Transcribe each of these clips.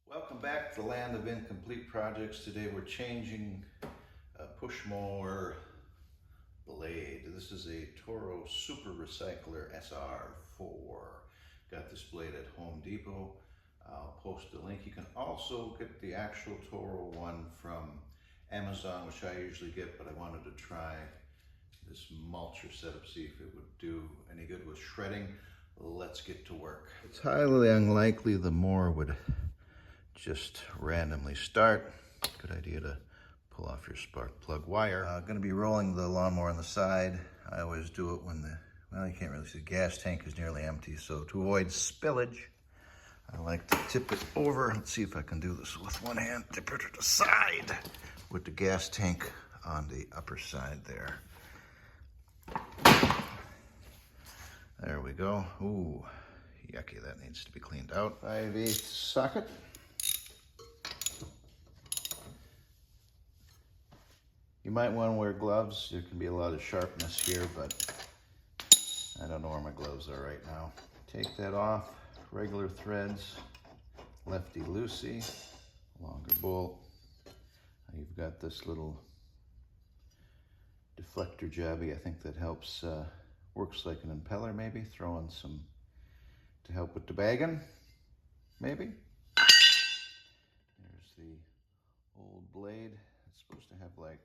Welcome back to the land of incomplete projects. Today we're changing a push mower blade. This is a Toro Super Recycler SR4. Got this blade at Home Depot. I'll post a link. You can also get the actual Toro one from Amazon, which I usually get, but I wanted to try this mulcher setup, see if it would do any good with shredding. Let's get to work. It's highly unlikely the mower would just randomly start. Good idea to pull off your spark plug wire. Going to be rolling the lawnmower on the side. I always do it when you can't really see, the gas tank is nearly empty. So to avoid spillage, I like to tip it over. Let's see if I can do this with one hand. Tip it to the side with the gas tank on the upper side there. There we go. Ooh, yucky, that needs to be cleaned out. 5/8 socket. You might want to wear gloves. There can be a lot of sharpness here, but I don't know where my gloves are right now. Take that off. Regular threads, lefty-loosey, longer bolt. You've got this little deflector jobby. I think that helps, works like an impeller maybe. Throw in some to help with the bagging, maybe. There's the old blade. It's supposed to have like,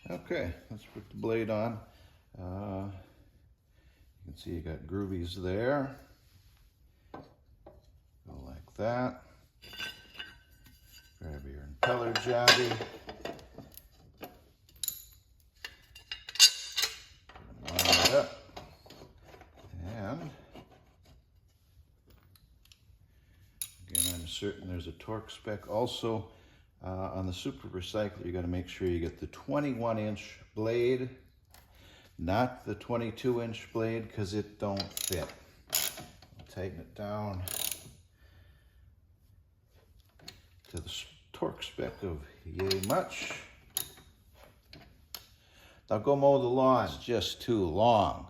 okay, let's put the blade on. You can see you got groovies there. Go like that. Grab your impeller jobby. Line it up. And again, I'm certain there's a torque spec. Also, on the Super Recycler, you got to make sure you get the 21-inch blade, not the 22-inch blade, because it don't fit. I'll tighten it down to the torque spec of yay much. Now go mow the lawn. It's just too long.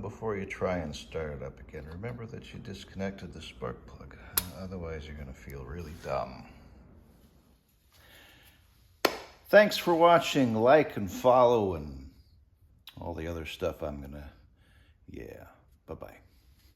Before you try and start it up again, remember that you disconnected the spark plug. Otherwise, you're going to feel really dumb. Thanks for watching. Like and follow and all the other stuff I'm gonna, bye-bye.